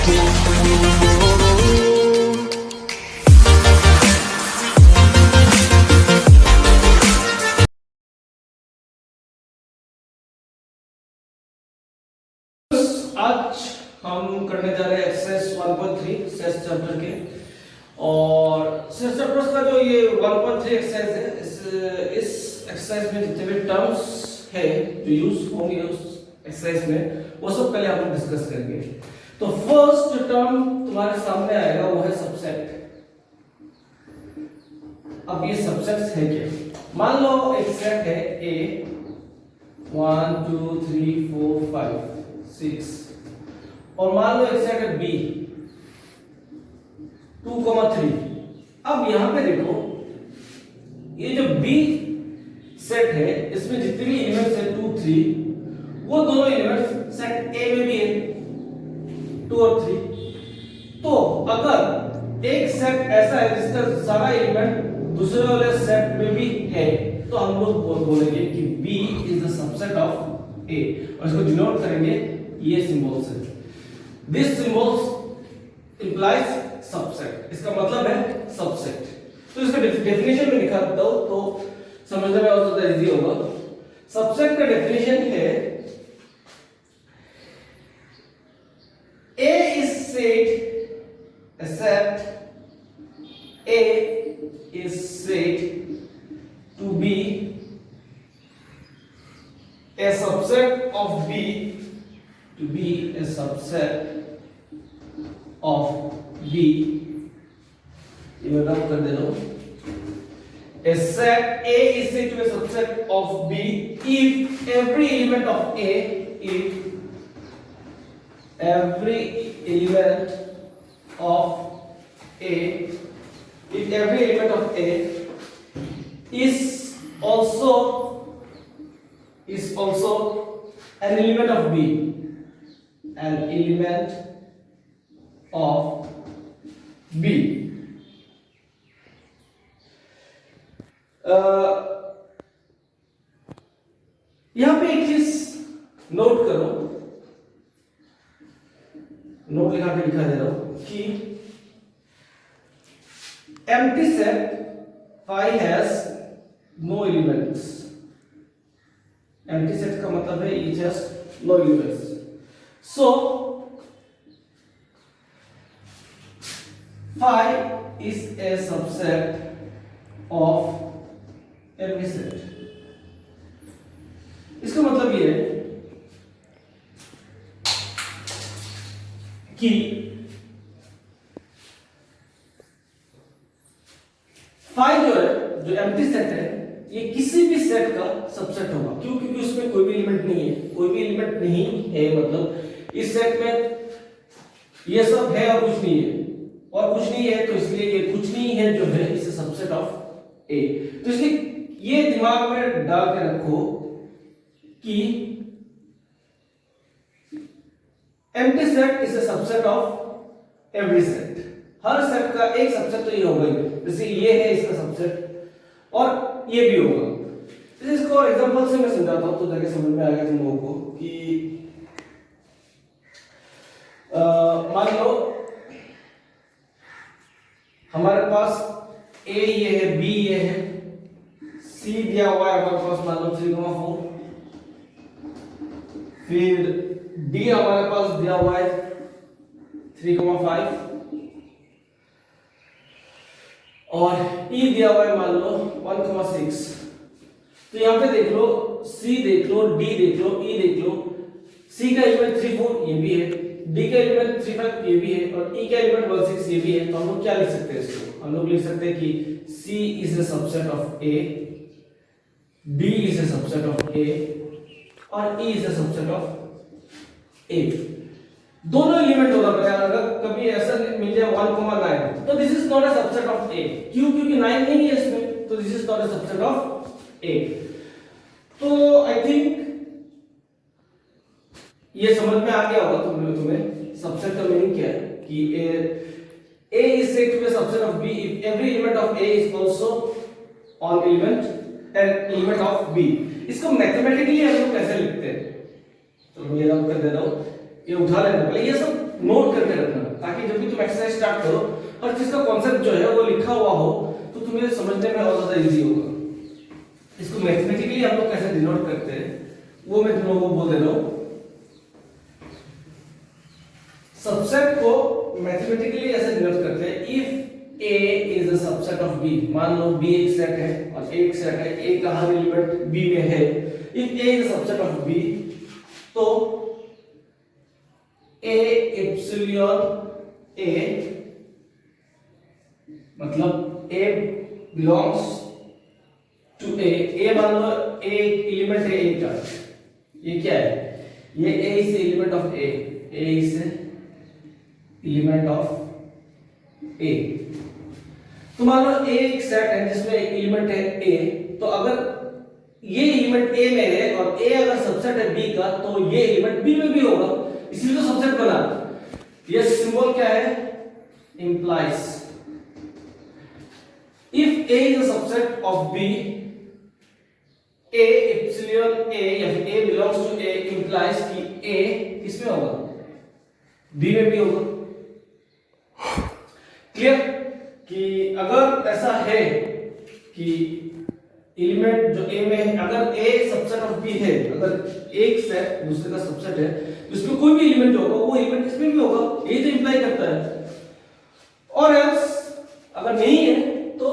आज हम करने जा रहे हैं एक्सरसाइज 1.3 सेस चैप्टर के। और सेस चैप्टर का जो ये 1.3 एक्सरसाइज है, इस एक्सरसाइज में जितने भी टर्म्स है जो यूज होंगे उस एक्सरसाइज में, वो सब पहले हम डिस्कस करेंगे। तो फर्स्ट टर्म तुम्हारे सामने आएगा वो है सबसेट। अब ये सबसेट्स है क्या? मान लो एक सेट है A 1 2 3 4 5 6 और मान लो एक सेट है B 2,3। अब यहां पे देखो, ये जो B सेट है इसमें जितने भी एलिमेंट्स है 2 3, वो दोनों एलिमेंट्स सेट A में भी है 2 और 3। तो अगर एक सेट ऐसा है जिसका सारा एलिमेंट दूसरे वाले सेट में भी है, तो हम लोग बोलेंगे कि B is the subset of A, और इसको डिनोट करेंगे ये सिंबल से। दिस सिंबल्स इंप्लाइज सबसेट, इसका मतलब है सबसेट। तो इसका डेफिनेशन में लिखा देता हूं तो समझने में और ज्यादा इजी होगा। सबसेट का डेफिनेशन है A is said except A is said to be a subset of B, to be a subset of B. ये मैं रब कर दे रहा हूं। A set A is said to be a subset of B if every element of A, if every element of A, if every element of A is also an element of B, an element of B. यहां पे एक चीज note करो, note लिखा के दिखा दे रहा हूं कि empty set phi has no elements। empty set का मतलब है it has no elements। so phi is a subset of every set। इसका मतलब ये है कि फाइ जो है, जो एम्प्टी सेट है, ये किसी भी सेट का सबसेट होगा। क्यों? क्योंकि उसमें कोई भी एलिमेंट नहीं है। कोई भी एलिमेंट नहीं है मतलब इस सेट में ये सब है और कुछ नहीं है, और कुछ नहीं है तो इसलिए ये कुछ नहीं है जो है इसे सबसेट ऑफ ए। तो इसलिए ये दिमाग में डाल के रखो कि empty set is a subset of every set. Her set का एक सबसेट तो ये होगा ही, जैसे ये है इसका सबसेट और ये भी होगा। तो इसको और एग्जांपल से मैं समझाता हूं तो जाके समझ में आएगा तुम लोगों को कि मान लो हमारे पास A ये है, B ये है, C दिया हुआ है हमारे पास मान लो 3,4, फिर D हमारे पास दिया हुआ है 3,5 और E दिया हुआ है मान लो 1,6। तो यहां पे देख लो, C देख लो, D देख लो, E देख लो। C का एलिमेंट 3,4 ये भी है, D का एलिमेंट 3,5 ये भी है और E का एलिमेंट 1,6 ये भी है। तो हम लोग क्या लिख सकते हैं इसको? हम लोग लिख सकते हैं कि C is a subset of A, D is a subset of A और E is a subset of A। दोनों एलिमेंट होगा। अगर कभी ऐसा मिल जाए 1,9 तो this is not a subset of A। क्यों? क्योंकि 9 नहीं है इसमें, तो this is not a subset of A। तो आई थिंक ये समझ में आ गया होगा तुम्हें सबसेट का मीनिंग क्या है कि A is said to be a subset of B if every element of A is also an element of B। इसको मैथमेटिकली हम लोग कैसे लिखते हैं? तो मैं ये रब कर दे रहा हूं, ये उठा लेना पहले। ये सब नोट करके रखना, ताकि जब भी तुम एक्सरसाइज स्टार्ट करो हर चीज का कॉन्सेप्ट जो है वो लिखा हुआ हो तो तुम्हें समझने में और ज्यादा इजी होगा। इसको मैथमेटिकली हम लोग कैसे डिनोट करते हैं वो मैं तुम लोगों को बोल दे रहा हूं। सबसेट को मैथमेटिकली ऐसे डिनोट करते हैं, if A is a subset of B, मान लो B एक सेट है और A एक सेट है, A का हर एलिमेंट B में है, if A is a subset of B तो A epsilon A मतलब A belongs to A, A मान लो A एलिमेंट है A का, ये क्या है, ये A is element of A, A is element of A। तो मान लो A एक सेट है जिसमें एक एलिमेंट है A, तो अगर ये एलिमेंट A में है और A अगर सबसेट है B का तो ये एलिमेंट B में भी होगा, इसलिए तो सबसेट बना। ये सिंबल क्या है, implies if A is a subset of B, A epsilon A या फिर A belongs to A implies कि A किसमें होगा, B में भी होगा। क्लियर कि अगर ऐसा है कि एलिमेंट जो A में है, अगर A सबसेट ऑफ B है, अगर एक सेट दूसरे का सबसेट है तो इसमें कोई भी एलिमेंट जो होगा वो एलिमेंट इसमें भी होगा, यही तो इंप्लाई करता है। और एल्स अगर नहीं है तो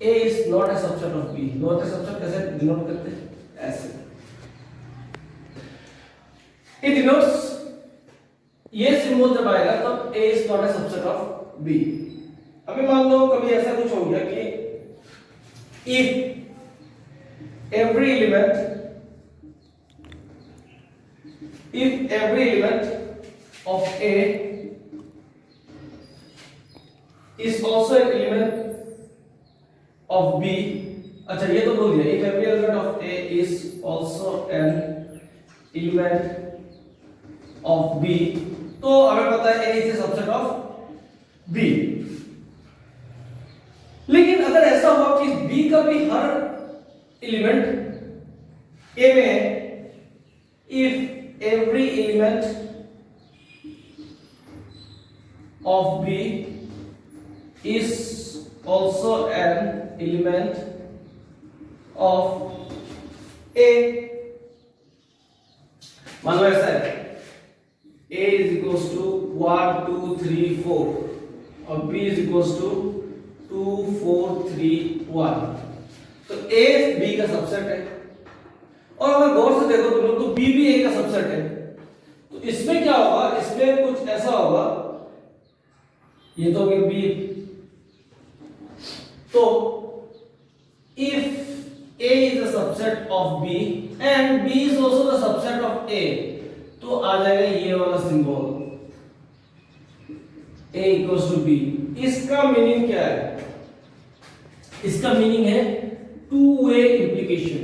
A is not a subset of B, not a subset कैसे डिनोट करते हैं, ऐसे it denotes, ये सिंबल जब आएगा तब A is not a subset of B। अभी मान लो कभी ऐसा कुछ हो गया कि if every element of A is also an element of B, अच्छा ये तो बोल दिया, if every element of A is also an element of B, तो हमें पता है A is a subset of B। लेकिन अगर ऐसा हुआ कि B का भी हर एलिमेंट A में है, if every element of B is also an element of A, मान लो ऐसा है A is equals to 1 2 3 4 और B is equals to 2 4 3 1, तो A B का सबसेट है। और अगर गौर से देखो तुम लोग तो B भी A का सबसेट है, तो इसमें क्या होगा, इसमें कुछ ऐसा होगा, ये तो होगा B, तो if A is a subset of B and B is also the subset of A, तो आ जाएगा ये वाला symbol A equals to B। इसका मीनिंग क्या है, इसका मीनिंग है टू वे इंप्लीकेशन।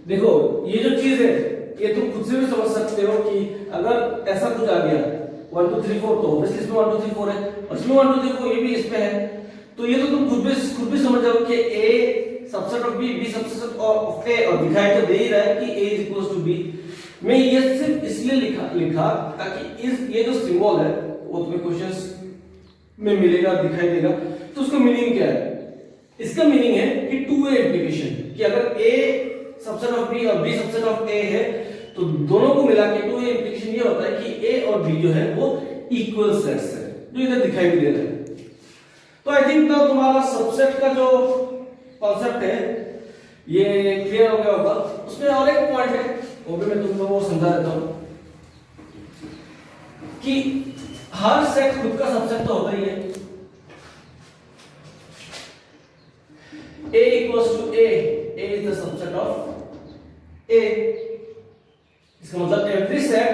देखो ये जो चीज है ये तुम खुद से भी समझ सकते हो कि अगर ऐसा कुछ आ गया 1 2 3 4 तो ऑब्वियसली इसमें 1 2 3 4 है और इसमें 1 2 3 4 ये भी इसमें है, तो ये तो तुम खुद भी समझ जाओ कि A subset of B, B subset of A, और दिखाई तो दे ही रहा है कि A is equals to B। मैं ये सिर्फ इसलिए लिखा ताकि ये जो सिंबल है वो तुम्हें क्वेश्चंस में मिलेगा, दिखाई देगा, तो उसका मीनिंग क्या है, इसका मीनिंग है कि टू वे इंप्लीकेशन, कि अगर A सबसेट ऑफ B और B सबसेट ऑफ A है तो दोनों को मिला के टू वे इंप्लीकेशन ये होता है कि A और B जो है वो इक्वल सेट्स है, जो इधर दिखाई भी दे रहा है। तो आई थिंक ना तुम्हारा सबसेट का जो कॉन्सेप्ट है ये क्लियर हो गया होगा। उसमें और एक पॉइंट है वो भी मैं तुम लोगों को समझा देता हूं कि हर सेट खुद का सबसेट तो होता ही है। A equals to A is the subset of A, इसका मतलब every set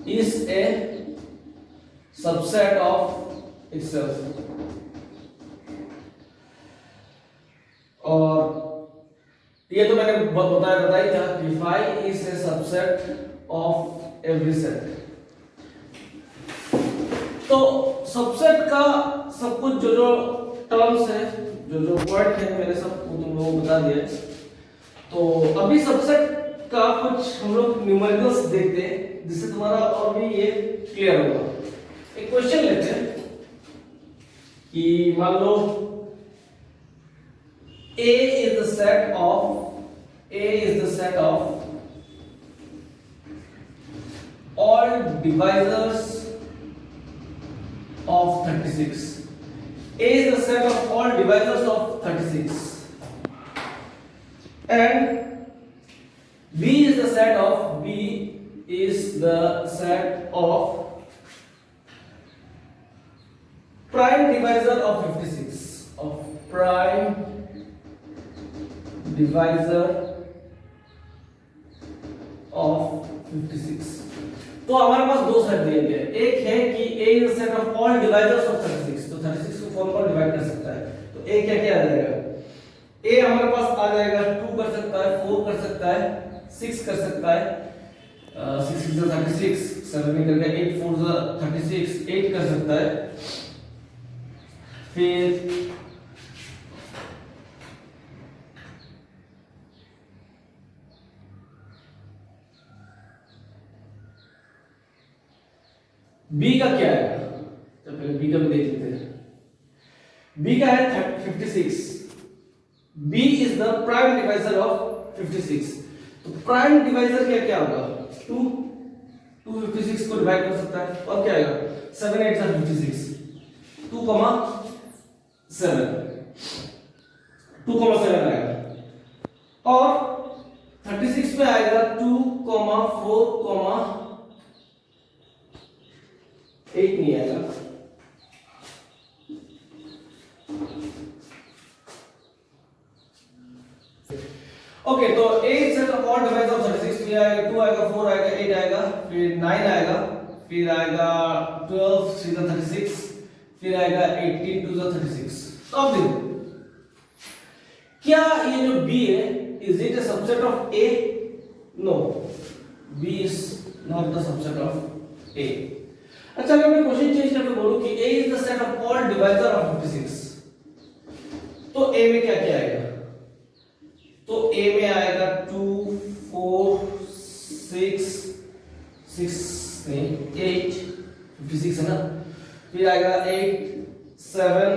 is a subset of itself। और ये तो मैंने बताया था कि phi is a subset of every set। तो सबसेट का सब कुछ जो टर्म्स है, जो पॉइंट है, मैंने सब तुम लोगों को बता दिया है। तो अभी सबसेट का कुछ हम लोग न्यूमेरिकल्स देखते हैं जिससे तुम्हारा और भी ये क्लियर होगा। एक क्वेश्चन लेते हैं कि मान लो A is the set of all divisors of 36. A is the set of all divisors of 36 and B is the set of prime divisor of 56 divisor of 56। तो हमारे पास दो सेट दिए गए, एक है कि A is the set of all divisors of 36, तो 36 को कौन कौन डिवाइड कर सकता है, तो A क्या क्या आ जाएगा, A हमारे पास आ जाएगा 2 कर सकता है, 4 कर सकता है, 6 कर सकता है, 6 is 36, 7 निकल गया, 8 4 is 36, 8 कर सकता है, फिर B का क्या है, तो पहले B का भी देख लेते हैं। B का है 56, B is the prime divisor of 56, तो प्राइम डिवाइजर क्या क्या होगा, 2 56 को डिवाइड कर सकता है, और क्या आएगा 7 8 are 56, 2,7 आएगा, और 36 पे आएगा 2, 4, 8 नहीं आएगा, ओके। तो 8 set of all device of 36, फिर आएगा 2 आएगा, 4 आएगा, 8 आएगा, फिर 9 आएगा, फिर आएगा 12 3 36, फिर आएगा 18 2 36। तो अब देखो क्या ये जो B है, is it a subset of A? No, B is not the subset of A। अच्छा, अगर मैं क्वेश्चन चेंज करके बोलूं कि A is the set of all divisor of 56, तो A में क्या क्या आएगा, तो A में आएगा 2 4 6 नहीं 8 56 है ना, फिर आएगा 8 7,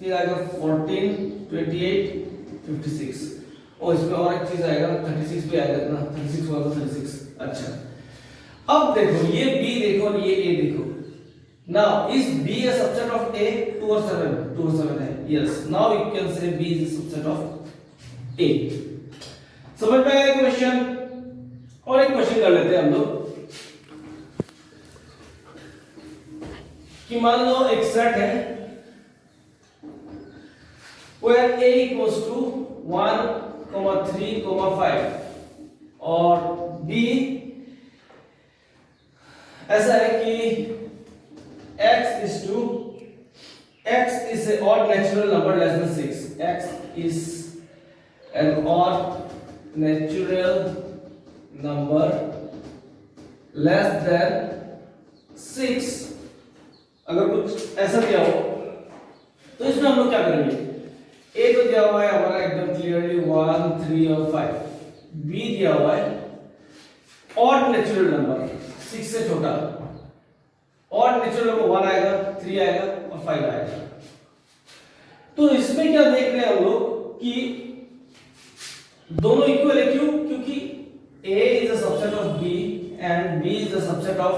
फिर आएगा 14 28 56, और इसमें और एक चीज आएगा 36 भी आएगा ना, 36 होगा 36। अच्छा, अब देखो ये B देखो और ये A देखो, now is B a subset of A? 2 और 7 है, yes, now you can say B is a subset of A। समझ में आया क्वेश्चन? और एक क्वेश्चन कर लेते हैं हम लोग कि मान लो एक सेट है where A equals to 1, 3, 5 और B ऐसा है कि x is an odd natural number less than 6, x is an odd natural number less than 6। अगर कुछ ऐसा दिया हो तो इसमें हम लोग क्या करेंगे, A तो दिया हुआ है हमारा एकदम क्लियरली 1 3 और 5, B दिया हुआ है ऑड नेचुरल नंबर 6 से छोटा, ऑड नेचुरल नंबर 1 आएगा, 3 आएगा और 5 आएगा। तो इसमें क्या देख रहे हैं हम लोग कि दोनों इक्वल है, क्यों, क्योंकि A is a subset of B and B is a subset of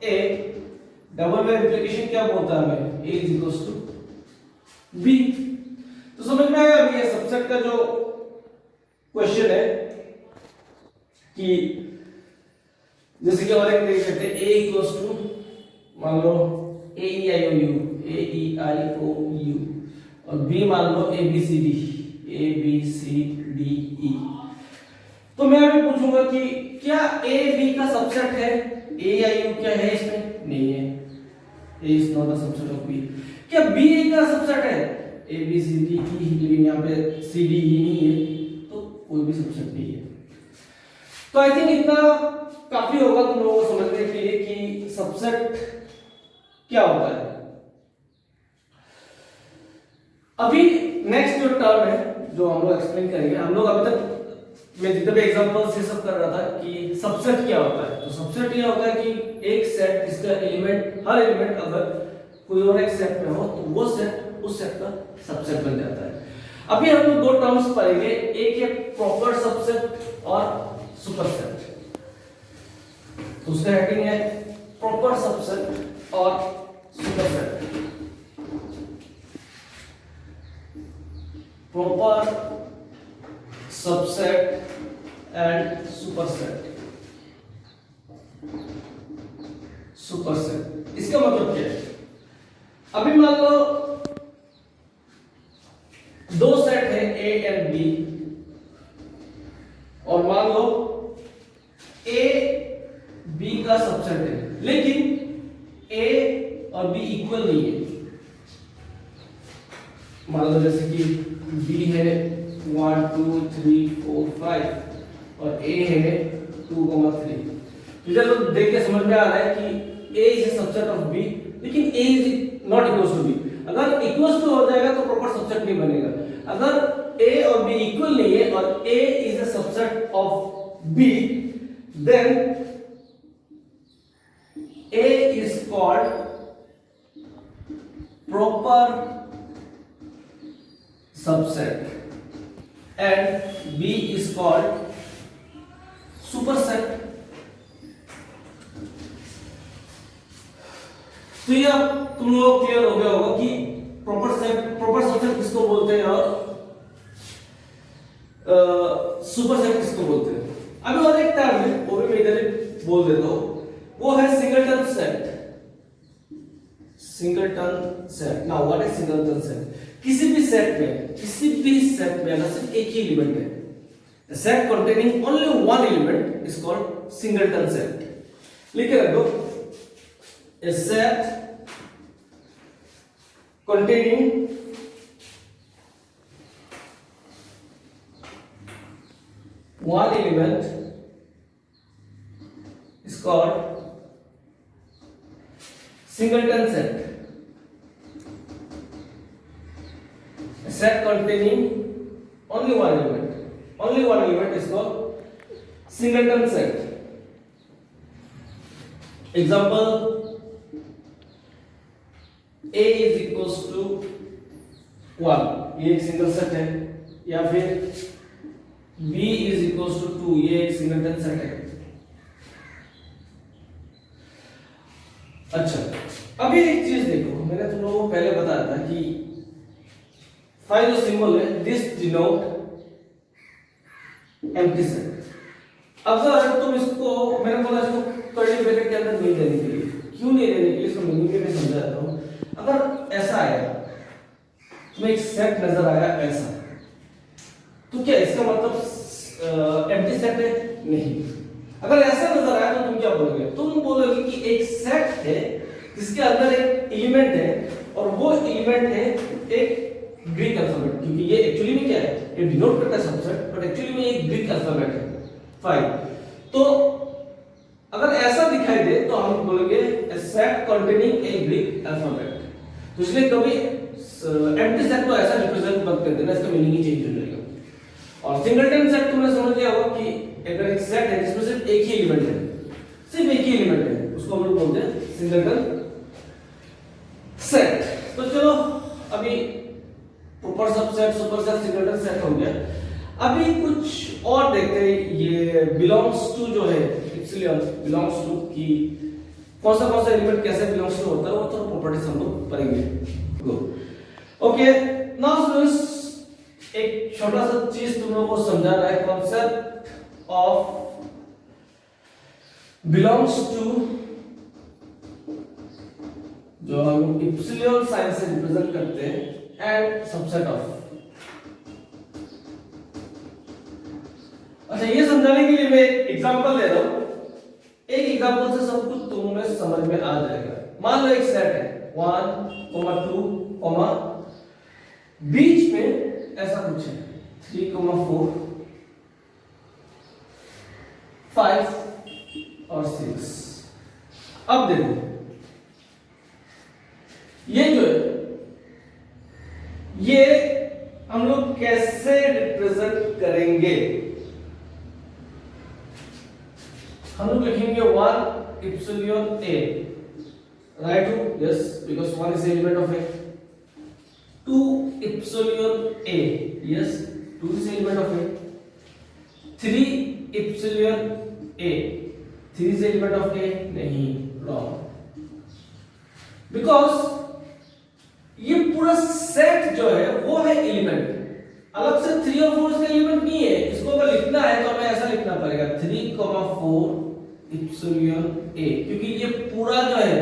A। Double में रिप्लिकेशन क्या बोलता है हमें, A is equals to B। तो समझ में आया अभी ये सबसेट का जो क्वेश्चन है कि जैसे कि और एक देख सकते हैं A equals to मान लो A E I O U और B मान लो A B C D E। तो मैं अभी पूछूंगा कि क्या A B का सबसेट है, A I U क्या है इसमें, नहीं है, A is not a subset of B। क्या B A का सबसेट है, A B C D E, लेकिन यहाँ पे C D E नहीं है, तो कोई भी सबसेट नहीं है। तो आई थिंक इतना काफी होगा तुम लोगों को समझने के लिए कि सबसेट क्या होता है। अभी नेक्स्ट जो टर्म है जो हम लोग एक्सप्लेन करेंगे, हम लोग अभी तक मैं जितने भी एग्जांपल्स ये सब कर रहा था कि सबसेट क्या होता है, तो सबसेट ये होता है कि एक सेट इसका एलिमेंट, हर एलिमेंट अगर कोई और एक सेट में हो तो वो सेट उस सेट का सबसेट बन जाता है। अभी हम लोग दो टर्म्स पढ़ेंगे, एक है प्रॉपर सबसेट और सुपरसेट। तो उसका हेडिंग है प्रॉपर सबसेट और superset. Proper subset and superset. Superset इसका मतलब क्या है? अभी मान लो दो सेट है ए एंड बी, और मान लो ए बी का सबसेट है, लेकिन ए और बी इक्वल नहीं है। मान लो जैसे कि बी है 1 2 3 4 5 और ए है 2,3। इधर तो देख के समझ में आ रहा है कि A is a subset of B, लेकिन A is not equal to B. अगर इक्वल टू हो जाएगा तो प्रॉपर सबसेट नहीं बनेगा। अगर ए और बी इक्वल नहीं है और A is a subset of B, then A is called proper subset and B is called superset। तो ये अब तुम लोग क्लियर हो गया होगा कि प्रॉपर सबसेट किसको बोलते हैं और सुपरसेट किसको बोलते हैं। अभी और एक टर्म है, वो भी मैं इधर बोल देता हूं, वो है singleton set. Singleton set. Now what is singleton set? किसी भी सेट में अगर सिर्फ एक ही एलिमेंट है, a set containing only one element is called singleton set। लिख के रख दो, a set containing one element is called singleton set। A set containing only one element is called singleton set। Example, A is equals to 1, ये एक single set है, या फिर B is equals to 2, ये एक सिंगलटन सेट है। अच्छा, अभी एक चीज देखो, मैंने तुम लोगों को पहले बताया था कि फाइव जो सिंबल है, दिस डिनोट एम्प्टी सेट। अब अगर तुम इसको, मैंने बोला इसको कर्ली ब्रैकेट के अंदर नहीं देने के लिए, क्यों नहीं देने के लिए, इसको मीनिंग में समझा देता हूं। अगर ऐसा आया, तुम्हें एक सेट नजर आया ऐसा, तो क्या इसका मतलब एम्प्टी सेट है? नहीं। अगर ऐसा नजर आया तो तुम क्या बोलोगे? तुम बोलोगे कि एक सेट है जिसके अंदर एक एलिमेंट है, और वो एलिमेंट है एक ग्रीक अल्फाबेट, क्योंकि ये एक्चुअली में क्या है, ये डिनोट करता है सबसेट, बट एक्चुअली में एक ग्रीक अल्फाबेट है 5। तो अगर ऐसा दिखाई दे तो हम बोलेंगे a set containing a Greek alphabet। तो इसलिए कभी एम्प्टी सेट को ऐसा रिप्रेजेंट मत कर देना, इसका मीनिंग ही चेंज हो जाएगा। और सिंगलटन सेट तुमने समझ लिया होगा कि अगर एक सेट है जिसमें सिर्फ एक ही एलिमेंट है, सिर्फ एक ही एलिमेंट है, उसको हम लोग बोलते हैं सिंगलटन सेट। तो चलो अभी proper subset, superset, singleton set हो गया। अभी कुछ और देखते हैं, ये बिलोंग्स टू जो है, इप्सिलॉन बिलोंग्स टू की कौन सा एलिमेंट कैसे बिलोंग्स टू होता है, वो तो प्रॉपर्टीज हम लोग पढ़ेंगे। गो ओके, नाउ स्टूडेंट्स एक छोटा सा चीज तुम लोगों को समझाना है, कॉन्सेप्ट ऑफ बिलोंग्स टू, जो हम इप्सिलॉन साइन से रिप्रेजेंट करते हैं, एंड सबसेट ऑफ। अच्छा, ये समझाने के लिए मैं एक एग्जांपल दे रहा हूं। एक एग्जांपल से सब कुछ तुम्हें समझ में आ जाएगा। मान लो एक सेट है 1, 2, बीच में ऐसा कुछ है 3, 4, 5 और 6। अब देखो ये जो है, ये हम लोग कैसे रिप्रेजेंट करेंगे? हम लोग लिखेंगे 1 epsilon a, right? Yes, because 1 is element of a. 2 epsilon a, yes, 2 is element of a. 3 epsilon a, 3 is element of a, नहीं, रॉन्ग. बिकॉज ये पूरा सेट जो है वो है एलिमेंट, अलग से 3 और 4 इसका एलिमेंट नहीं है. इसको अगर लिखना है तो हमें ऐसा लिखना पड़ेगा 3,4 इप्सिलॉन a, क्योंकि ये पूरा जो है,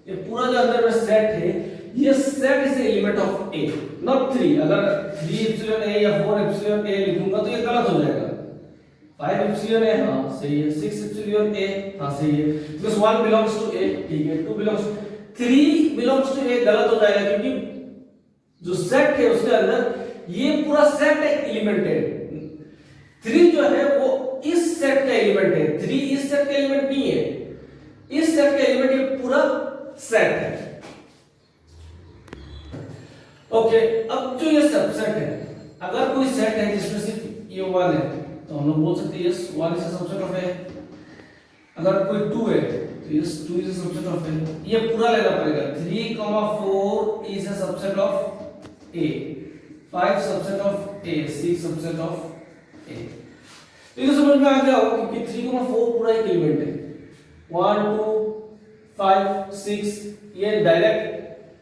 ये पूरा जो अंदर में सेट है, ये set is element of a, not 3. अगर 3 इप्सिलॉन a या 4 इप्सिलॉन a लिखूंगा तो ये गलत हो जाएगा. 5 इप्सिलॉन a, हाँ सही है. 6 इप्सिलॉन a, हाँ सही है, बिकॉज़ 1 बिलोंग्स टू a, ठीक है. 2 बिलोंग्स, 3 बिलोंग्स टू a गलत हो जाएगा, क्योंकि जो सेट है उसके अंदर ये पूरा सेट एक एलिमेंट है. 3 जो है वो इस सेट का एलिमेंट है, 3 इस सेट का एलिमेंट नहीं है. इस सेट का एलिमेंट ये पूरा सेट है. ओके, अब जो ये सबसेट है, अगर कोई सेट है जिसमें सिर्फ ये 1 है तो हम लोग बोल सकते हैं yes 1 is a subset of a. अगर कोई 2 है तो yes 2 is a subset of a. ये पूरा लेना पड़ेगा. 3,4 is a subset of a, 5 subset of a, 6 subset of a. तो ये समझ में आ गया होगा क्योंकि 3,4 पूरा एक एलिमेंट है. 1 2 5 6 ये डायरेक्ट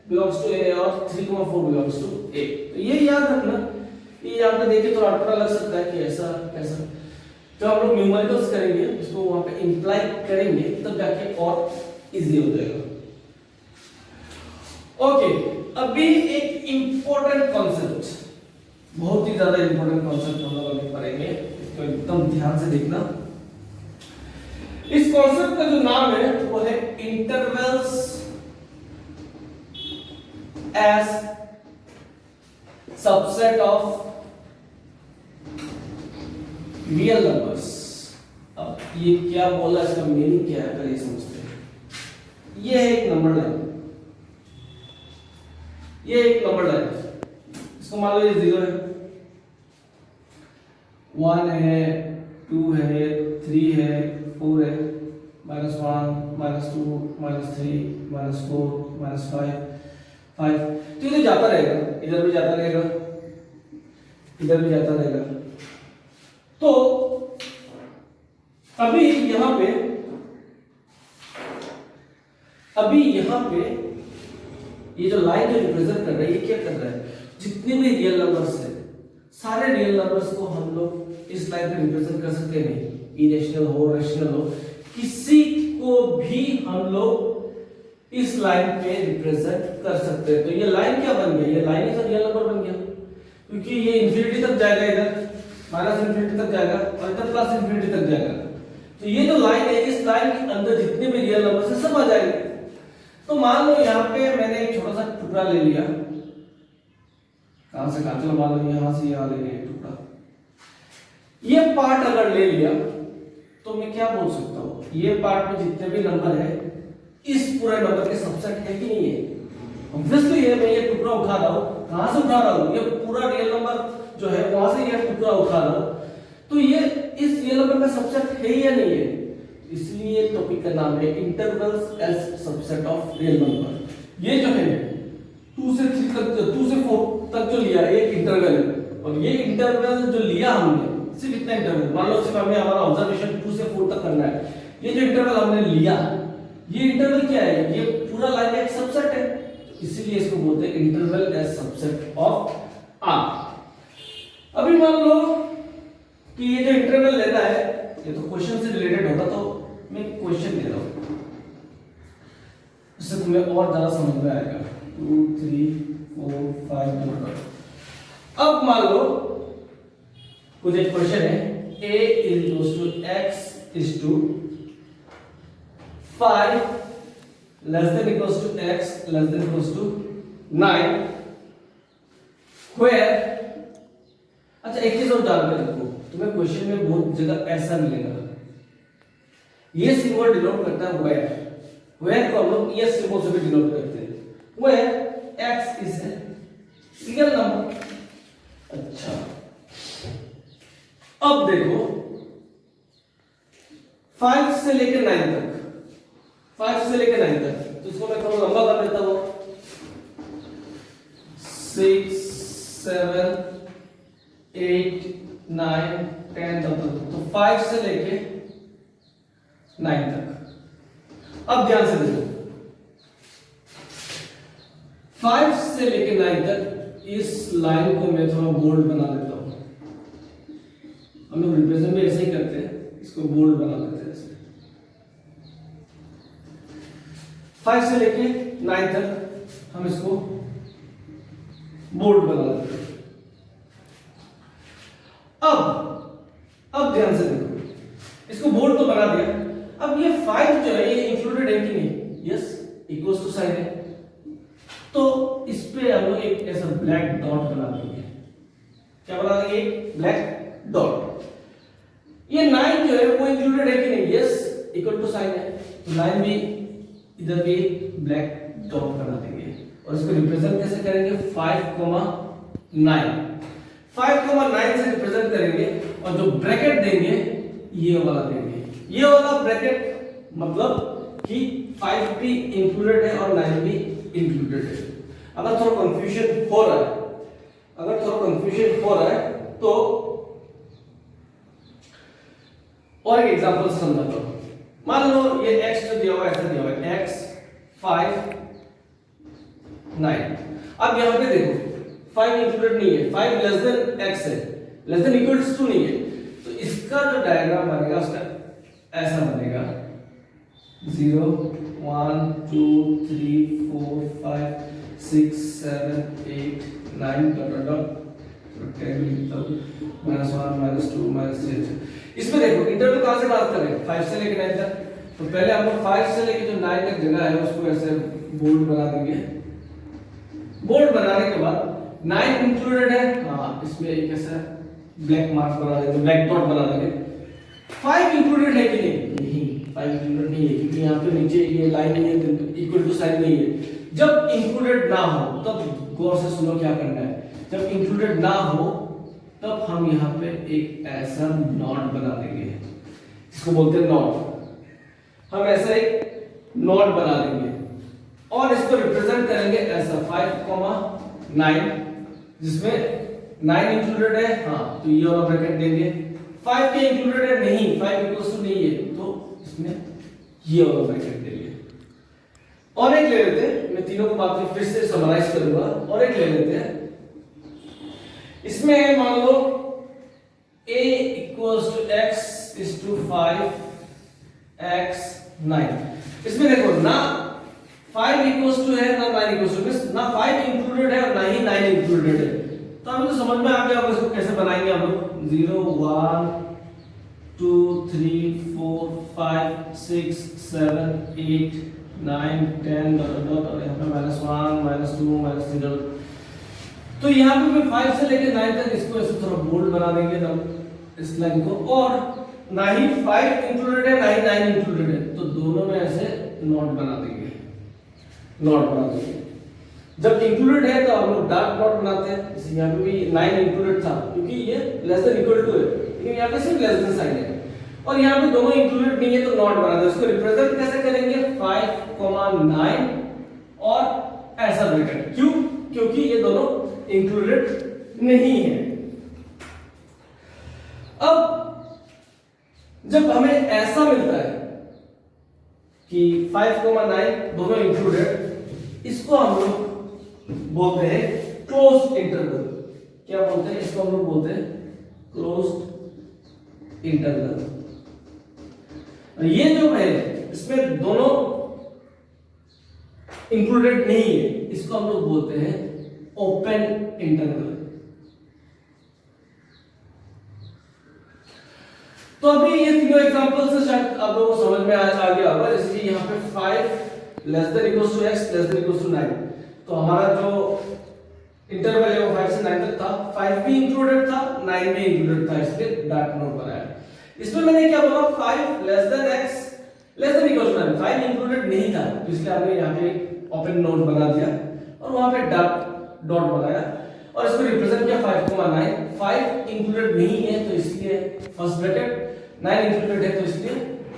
बिलोंग्स टू a और 3,4 बिलोंग्स टू a. तो ये याद रखना. ये यहाँ पे देखिए थोड़ा अटपटा लग सकता है कि ऐसा कैसा. जब हम लोग न्यूमेरिकल्स करेंगे, इसको वहां पे इंप्लाई करेंगे, तब जाके और इजी हो जाएगा. ओके, अभी एक इंपॉर्टेंट कॉन्सेप्ट, बहुत ही ज्यादा इंपॉर्टेंट कॉन्सेप्ट हम लोग अभी पढ़ेंगे, इसको एकदम ध्यान से देखना. इस कॉन्सेप्ट का जो नाम है वो है intervals as subset of real numbers. अब ये क्या बोला, इसका मीनिंग क्या है, पहले समझते हैं. ये है एक नंबर लाइन, ये एक नंबर लाइन. इसको मान लो ये 0 है, 1 है, 2 है, 3 है, 4 है, -1 -2 -3 -4 -5 5. तो ये जाता रहेगा, इधर भी जाता रहेगा, इधर भी जाता रहेगा. तो अभी यहां पे ये जो लाइन जो रिप्रेजेंट कर रहा है, ये क्या कर रहा है, जितने भी रियल नंबर्स है, सारे रियल नंबर्स को हम लोग इस लाइन पे रिप्रेजेंट कर सकते हैं. इरेशनल हो, रेशनल हो, किसी को भी हम लोग इस लाइन पे रिप्रेजेंट कर सकते हैं. तो ये लाइन क्या बन गया, ये लाइन ही रियल नंबर बन गया, क्योंकि ये इंफिनिटी तक जाएगा, इधर माइनस इंफिनिटी तक जाएगा और इधर प्लस इंफिनिटी तक जाएगा. तो ये जो लाइन है, इस लाइन के अंदर जितने भी रियल नंबर्स हैं सब आ जाएंगे. तो मान लो यहाँ पे मैंने एक छोटा सा टुकड़ा ले लिया, कहां से कहां, चलो मान लो यहां से यहां ले लिया टुकड़ा. ये पार्ट अगर ले लिया तो मैं क्या बोल सकता हूँ, ये पार्ट में जितने भी नंबर है इस पूरे नंबर के सबसेट है कि नहीं है. ऑब्वियसली है. मैं ये टुकड़ा उठा रहा हूँ, कहां से उठा रहा हूँ, ये पूरा रियल नंबर जो है वहां से ये टुकड़ा उठा रहा हूँ. तो ये इस रियल नंबर का सबसेट है या नहीं है. इसलिए टॉपिक का नाम है intervals as subset of real number. ये जो है 2 से 3 तक, 2 से 4 तक जो लिया एक इंटरवल है, और ये इंटरवल जो लिया हमने, सिर्फ इतना इंटरवल, मान लो सिर्फ हमें हमारा ऑब्जर्वेशन 2 से 4 तक करना है. ये जो इंटरवल हमने लिया, ये इंटरवल क्या है, ये पूरा लाइन का एक सबसेट है. इसीलिए इसको बोलते हैं interval as subset of R. अभी मान लो कि ये जो इंटरवल लेना है, ये तो क्वेश्चन से रिलेटेड होगा, तो मैं क्वेश्चन दे रहा हूं, इससे तुम्हें और ज्यादा समझ में आएगा. 2 3 4 5. अब मान लो कुछ एक क्वेश्चन है, a = x = 5 x <= 9 where. अच्छा, एक चीज और जान के रखो, तुम्हें क्वेश्चन में बहुत जगह ऐसा मिलेगा, ये सिंबल डिनोट करता है वेयर. वेयर को हम लोग ये सिंबल से भी डिनोट करते हैं. Where x is a real number. अच्छा, अब देखो 5 से लेकर 9 तक, 5 से लेकर 9 तक, तो इसको मैं थोड़ा लंबा कर देता हूं। 6 7 8 9 10 तक, तो 5 से लेके 9 तक। अब ध्यान से देखो, 5 से लेके 9 तक इस लाइन को मैं थोड़ा बोल्ड बना देता हूं। हम लोग रिप्रेजेंट भी ऐसे ही करते हैं, इसको बोल्ड बना देते हैं ऐसे। 5 से लेके 9 तक हम इसको बोल्ड बना देते हैं। अब ध्यान से देखो, इसको बोल्ड तो बना दिया। अब ये 5 जो है ये इंक्लूडेड है कि नहीं? यस, इक्वल्स टू साइन है, तो इस पे हम लोग एक ऐसा ब्लैक डॉट बना देंगे। क्या बना देंगे? Black dot. ये 9 जो है वो इंक्लूडेड है कि नहीं? यस, इक्वल टू साइन है, तो 9 भी इधर भी ब्लैक डॉट बना देंगे। और इसको रिप्रेजेंट कैसे करेंगे? 5,9 5,9 से रिप्रेजेंट करेंगे, और जो ब्रैकेट देंगे ये वाला देंगे। ये वाला ब्रैकेट मतलब कि 5 भी इंक्लूडेड है और 9 भी इंक्लूडेड है। अगर थोड़ा कंफ्यूजन हो रहा है, तो और एक एग्जांपल से समझाता हूं। मान लो ये x जो दिया हुआ है ऐसा दिया हुआ है, x 5 9। अब यहां पे देखो 5 इंक्लूडेड नहीं है, 5 लेस देन x है, लेस देन इक्वल्स टू नहीं है, तो इसका जो डायग्राम बनेगा उसका ऐसा बनेगा 0 1 2 3 4 5 6 7 8 9 डॉट डॉट -1 -2 -3। इसमें देखो इंटरवल कहां से बात करें? 5 से लेकर 9 तक, तो पहले हम लोग 5 से लेकर जो 9 तक जगह है उसको ऐसे बोल्ड बना देंगे। बोल्ड बनाने के बाद 9 इंक्लूडेड है, हाँ, इसमें एक ऐसा ब्लैक मार्क बना देंगे, ब्लैक डॉट बना देंगे। 5 इंक्लूडेड है कि नहीं? नहीं, 5 इंक्लूडेड नहीं है, क्योंकि यहाँ पे नीचे ये लाइन नहीं है, इक्वल टू साइन नहीं है। जब इंक्लूडेड ना हो तब गौर से सुनो क्या करना है। जब इंक्लूडेड ना हो तब हम यहाँ पे एक ऐसा नॉट बना देंगे, इसको बोलते हैं नॉट। हम ऐसा एक नॉट बना देंगे और इसको रिप्रेजेंट करेंगे ऐसा 5,9, जिसमें 9 इंक्लूडेड है, हाँ, तो ये वाला ब्रैकेट देंगे। 5 के इंक्लूडेड है नहीं, 5 इक्वल्स टू नहीं है, तो इसमें ये वाला ब्रैकेट देंगे। और एक ले लेते हैं, मैं तीनों को बात में फिर से समराइज करूंगा। और एक ले लेते हैं, इसमें मान लो a equals to x is to 5x 9। इसमें देखो ना 5 इक्वल्स टू है ना 9 इक्वल्स टू, ना 5 इंक्लूडेड है और ना ही 9 इंक्लूडेड है। तो हमें तो समझ में आ गया होगा इसको कैसे बनाएंगे हम लोग। 0 1 2 3 4 5 6 7 8 9 10 डॉट और यहाँ पे -1 -2 -3। तो यहाँ पे मैं 5 से लेकर 9 तक इसको ऐसे थोड़ा बोल्ड बना देंगे ना इस लाइन को, और ना ही 5 इंक्लूडेड है ना ही 9 इंक्लूडेड है, तो दोनों में ऐसे नॉट बना देंगे। जब इंक्लूडेड है तो हम लोग डार्क नॉट बनाते हैं, जैसे यहाँ पे भी 9 इंक्लूडेड था, क्योंकि ये लेस देन इक्वल टू है, लेकिन यहाँ पे सिर्फ लेस देन साइन है, और यहाँ पे दोनों इंक्लूडेड नहीं है तो नॉट बनाते हैं। इसको रिप्रेजेंट कैसे करेंगे? 5,9 और ऐसा ब्रैकेट। क्यों? क्योंकि ये दोनों इंक्लूडेड नहीं है। अब जब हमें ऐसा मिलता है कि 5,9 दोनों इंक्लूडेड, इसको हम लोग बोलते हैं क्लोज्ड इंटरवल। क्या बोलते हैं इसको? हम लोग बोलते हैं क्लोज्ड इंटरवल। ये जो है इसमें दोनों इंक्लूडेड नहीं है, इसको हम लोग बोलते हैं ओपन इंटरवल। तो अभी ये तीनों एग्जांपल से शायद आप लोगों को समझ में आ गया होगा। जैसे कि यहाँ पे 5 less than equals to x less than equals to 9, तो हमारा जो इंटरवल है वो 5 से 9 तक था। 5 भी इंक्लूडेड था, 9 भी इंक्लूडेड था, इसलिए डार्क नोट बनाया। इसमें मैंने क्या बोला? 5 less than x less than equals to 9, 5 included नहीं था, तो इसलिए हमने यहाँ पे ओपन नोट बना दिया और वहां पे डार्क डॉट बनाया और इसको रिप्रेजेंट किया 5,9। 5 इंक्लूडेड नहीं है तो इसलिए फर्स्ट ब्रैकेट, 9 इंक्लूडेड है तो इसलिए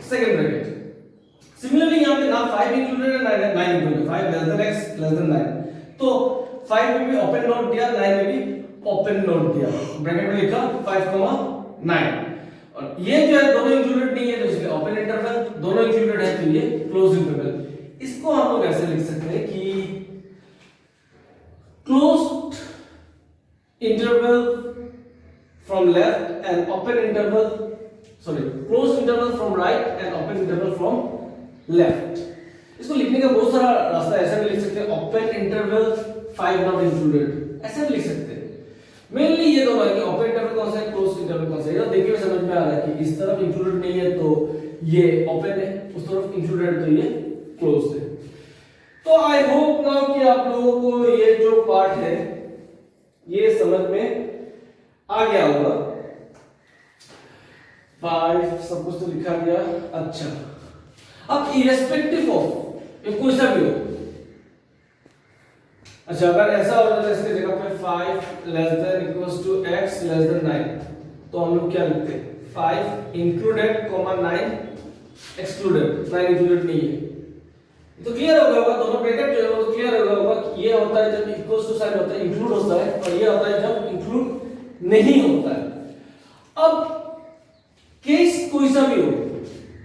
सेकंड ब्रैकेट। सिमिलरली यहाँ पे ना 5 इंक्लूडेड है ना 9 included, 5 less than x less than 9, तो 5 में भी ओपन नोट दिया, 9 में भी ओपन नोट दिया, ब्रैकेट में लिखा 5,9। और ये जो है दोनों इंक्लूडेड नहीं है तो इसलिए ओपन इंटरवल, दोनों इंक्लूडेड है तो ये क्लोज इंटरवल। इसको हम लोग ऐसे लिख सकते हैं कि closed interval from left and open interval, sorry closed interval from right and open interval from left. इसको लिखने का बहुत सारा रास्ता, ऐसा भी लिख सकते हैं ओपन इंटरवल 5 नॉट इंक्लूडेड, ऐसा भी लिख सकते हैं। मेनली ये दोनों है कि ओपन इंटरवल कौन सा है, क्लोज इंटरवल कौन सा है। ये देखिए समझ में आ रहा है कि इस तरफ इंक्लूडेड नहीं है तो ये ओपन है, उस तरफ इंक्लूडेड तो ये क्लोज है। तो आई होप नाउ कि आप लोगों को ये जो पार्ट है ये समझ में आ गया होगा। 5 सब कुछ तो लिखा गया। अच्छा, अब इरेस्पेक्टिव ऑफ ये कोई सा भी हो, अच्छा अगर ऐसा हो जाता है इसके जगह पे 5 less than equals to x less than 9, तो हम लोग क्या लिखते हैं 5 इंक्लूडेड 9 एक्सक्लूडेड, 9 इंक्लूडेड नहीं है। तो क्लियर हो गया होगा, दोनों ब्रैकेट जो है वो क्लियर हो गया होगा कि ये होता है जब इक्वल्स टू साइन होता है इंक्लूड होता है, और ये होता है जब इंक्लूड नहीं होता है। अब केस कोई सा भी हो,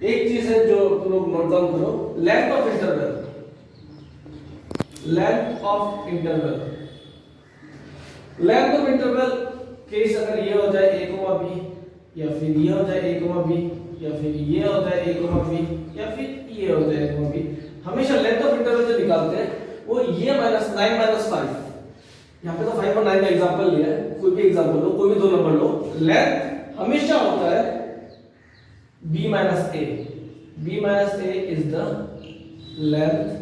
एक चीज है जो तुम लोग नोट डाउन करो, length of interval, length of interval, length of interval case अगर ये हो जाए a, b, या फिर ये हो जाए a, b, या फिर ये हो जाए a, b, या फिर ये हो जाए a, b, हमेशा लेंथ ऑफ इंटरवल जो निकालते हैं वो ये -9 -5, यहाँ पे तो 5 और 9 का एग्जांपल लिया है, कोई भी एग्जांपल लो, कोई भी दो नंबर लो, लेंथ हमेशा होता है b minus a, b minus a is the length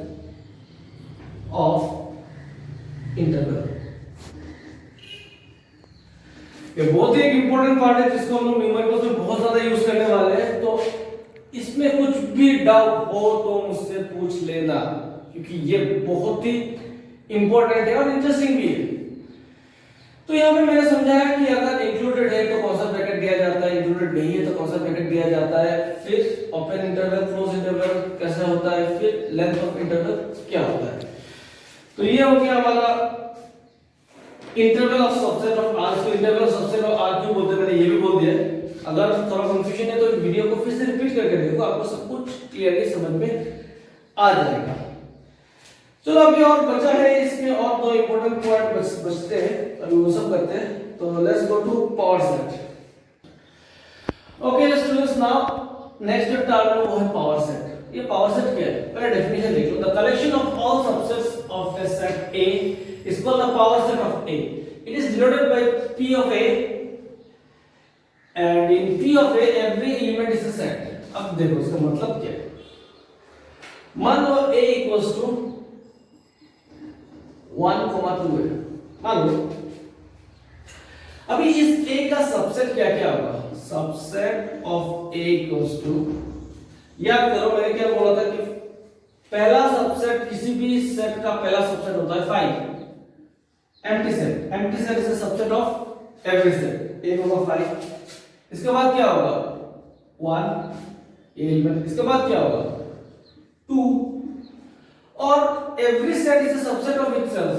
of interval। ये बहुत ही एक इंपॉर्टेंट पार्ट है जिसको हम लोग न्यूमेरिकल्स में बहुत ज्यादा यूज करने वाले हैं, तो इसमें कुछ भी डाउट हो तो मुझसे पूछ लेना, क्योंकि ये बहुत ही इंपॉर्टेंट है और इंटरेस्टिंग भी है। तो यहाँ पे मैंने समझाया कि अगर इंक्लूडेड है तो कौन सा ब्रैकेट दिया जाता है, इंक्लूडेड नहीं है तो कौन सा ब्रैकेट दिया जाता है, फिर ओपन इंटरवल क्लोज इंटरवल कैसा होता है, फिर लेंथ ऑफ इंटरवल क्या होता है। तो ये हो गया हमारा interval of subset of R. इसको interval of subset of R क्यों बोलते हैं मैंने ये भी बोल दिया है। अगर थोड़ा कंफ्यूजन है तो वीडियो को फिर से रिपीट करके देखो, आपको सब कुछ क्लियरली समझ में आ जाएगा। चलो अभी और बचा है इसमें और दो इंपॉर्टेंट पॉइंट बचते हैं, अभी वो सब करते हैं। तो let's go to power set. Okay students, now next जो टर्म है वो है पावर सेट। ये पावर सेट क्या है, पहले डेफिनेशन देख लो। The collection of all subsets of a set A is called the power set of A. It is denoted by P of A, and in P of A every element is a set। अब देखो इसका मतलब क्या है। मान लो A equals to 1,2 है, मान लो। अभी इस A का सबसेट क्या क्या होगा, subset of A equals to, याद करो मैंने क्या बोला था कि पहला सबसेट किसी भी सेट का पहला सबसेट होता है 5, empty set. Empty set is a subset of every set A होगा 5। इसके बाद क्या होगा 1 ये एलिमेंट, इसके बाद क्या होगा 2, और every set is a subset of itself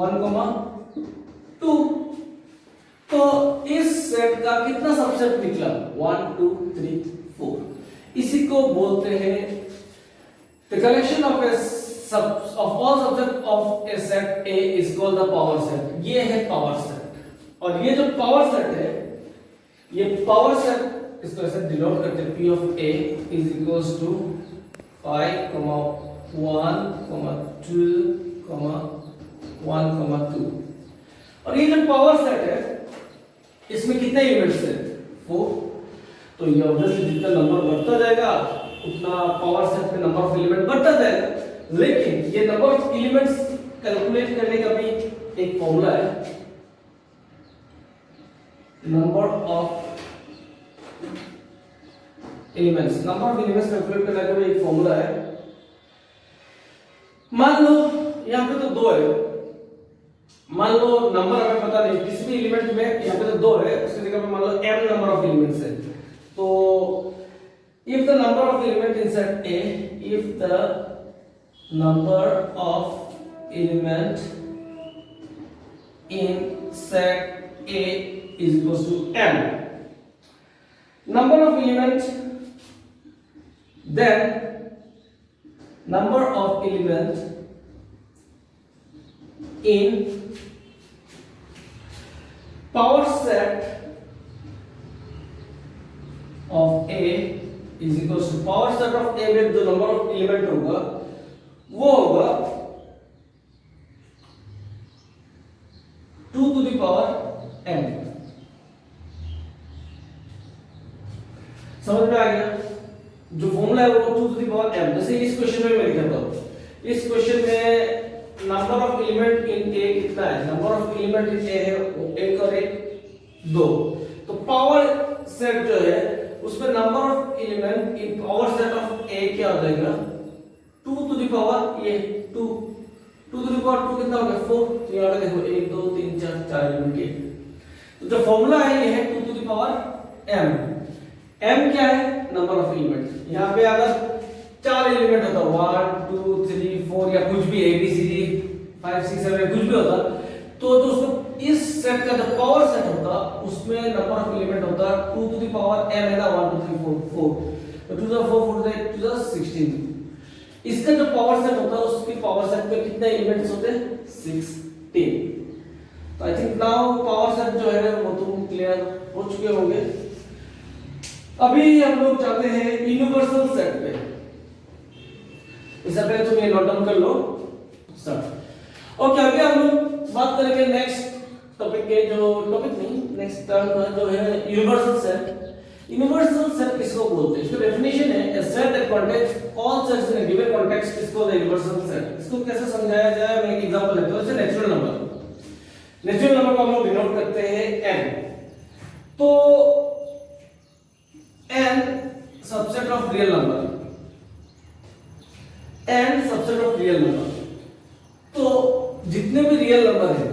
1,2। तो इस सेट का कितना सबसेट निकला 1 2 3 4। इसी को बोलते हैं the collection of all subset of a set A is called the power set। ये है पावर सेट। और ये जो पावर सेट है, ये पावर सेट इसको ऐसे डिनोट करते हैं P of A is equals to 5, 1, 2, 1, 2। और ये जो पावर सेट है इसमें कितने एलिमेंट्स हैं 4। तो ये ऑब्वियसली जितना नंबर बढ़ता जाएगा उतना पावर सेट में नंबर ऑफ एलिमेंट बढ़ता जाएगा। लेकिन ये नंबर ऑफ एलिमेंट्स कैलकुलेट करने का भी एक फॉर्मूला है, number of elements. Number of elements calculate करने का भी एक फॉर्मूला है। मान लो यहां पे तो 2 है, मान लो नंबर हमें पता नहीं, किसी भी एलिमेंट में, यहां पे तो 2 है, उसकी जगह पे मान लो m नंबर ऑफ एलिमेंट्स है, तो m + 1 + 2 = 4। इसी को बोलते हैं power set. Power set if the number of element in set A, if the number of element in set A is equals to m, number of element, then number of element in power set of A is equals to power set of A में जो number of element होगा वो होगा 2 to the power n। समझ में आ गया? जो formula है वो 2 to the power m। जैसे इस क्वेश्चन में मैं लिखता हूँ, इस क्वेश्चन में नंबर ऑफ एलिमेंट इन ए कितना है? नंबर ऑफ एलिमेंट इन ए है एक और एक 2। तो पावर सेट जो है उसमें number of element in power set of A क्या हो जाएगा? 2 to the power ये 2 to the power 2 कितना हो गया? 4। तो यहाँ पे देखो 1 2 3 4 एलिमेंट के, तो जो फॉर्मूला है ये है 2 to the power m। m क्या है? Number of element. यहाँ पे अगर 4 एलिमेंट होता 1 2 3 4 या कुछ भी ABCD 5 6 7 कुछ भी होता तो दोस्तों इस सेट का जो पावर सेट होता उसमें नंबर ऑफ एलिमेंट होता 2 to the power m है ना 1 2 3 4 4, तो 2 to the 4 4 to the 16। इसका जो पावर सेट होता है उसकी पावर सेट में कितने एलिमेंट्स होते हैं? 16। तो I think now power set जो है वो तुम क्लियर हो चुके होंगे। अभी हम लोग जाते हैं यूनिवर्सल सेट पे। इससे पहले तुम ये नोट डाउन कर लो सर। ओके, अभी हम लोग बात करेंगे नेक्स्ट टॉपिक के, जो टॉपिक नहीं नेक्स्ट टर्म जो है यूनिवर्सल सेट। यूनिवर्सल सेट किसको बोलते हैं? इसका डेफिनेशन है a set that contains all sets in a given context is called a universal set। इसको कैसे समझाया जाए? मैं एक एग्जांपल लेता हूं। जैसे नेचुरल नंबर को हम लोग डिनोट करते हैं n। तो n subset of real number, n subset of real number, तो जितने भी रियल नंबर है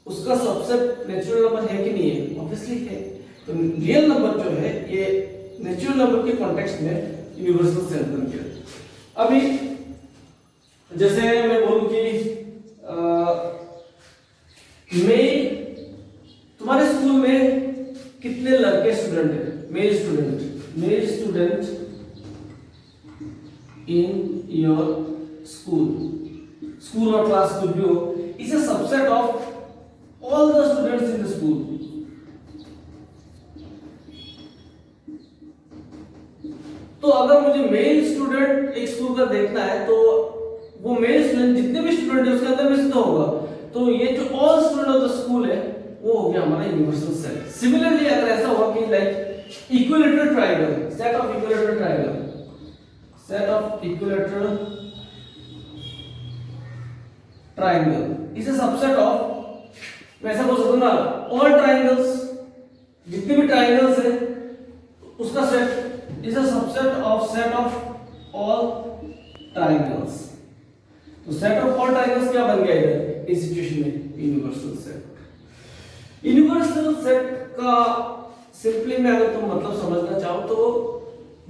उसका सबसेट नेचुरल नंबर है कि नहीं है? ऑब्वियसली है। तो रियल नंबर जो है ये नेचुरल नंबर के कॉन्टेक्स्ट में यूनिवर्सल सेट बन गया। अभी जैसे मैं बोलूं कि मैं तुम्हारे स्कूल में कितने लड़के स्टूडेंट हैं? Male student in your school और क्लास कुछ भी हो, is a subset of all the students in the school. तो अगर मुझे मेल स्टूडेंट एक स्कूल का देखना है तो वो मेल स्टूडेंट जितने भी स्टूडेंट है उसके अंदर में से तो होगा, तो ये जो all student of the school है वो हो गया हमारा यूनिवर्सल सेट। सिमिलरली अगर ऐसा हुआ कि like equilateral triangle, set of equilateral triangle is a subset of, मैं ऐसा बोल सकता हूं ना, ऑल ट्रायंगल्स, जितने भी ट्रायंगल्स है उसका set is a subset of set of all triangles. तो सेट ऑफ ऑल ट्रायंगल्स क्या बन गया इधर इस सिचुएशन में? Universal set. यूनिवर्सल सेट का सिंपली में अगर तुम मतलब समझना चाहो तो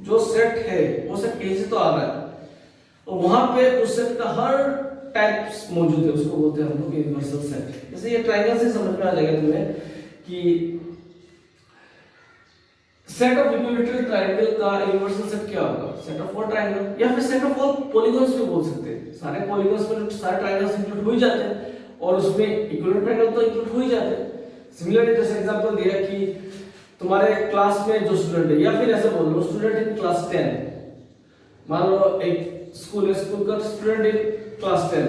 जो सेट है वो सेट कहीं से तो आ रहा है और वहां पे उस सेट का हर टाइप्स मौजूद है, उसको बोलते हैं हम लोग यूनिवर्सल सेट। जैसे ये ट्रायंगल से समझ में आ जाएगा तुम्हें कि सेट ऑफ इक्विलैटरल ट्रायंगल का यूनिवर्सल सेट क्या होगा? सेट ऑफ ऑल ट्रायंगल, या फिर सेट ऑफ ऑल पॉलीगॉन्स भी बोल सकते हैं। सारे पॉलीगॉन्स में सारे ट्रायंगल्स इंक्लूड हो ही जाते हैं और उसमें इक्विलैटरल ट्रायंगल तो इंक्लूड हो ही जाते हैं। सिमिलरली जैसे एग्जांपल दिया कि तुम्हारे क्लास में जो स्टूडेंट है, या फिर ऐसे बोल लो स्टूडेंट इन क्लास 10, मान लो एक स्कूल का स्टूडेंट इन क्लास 10,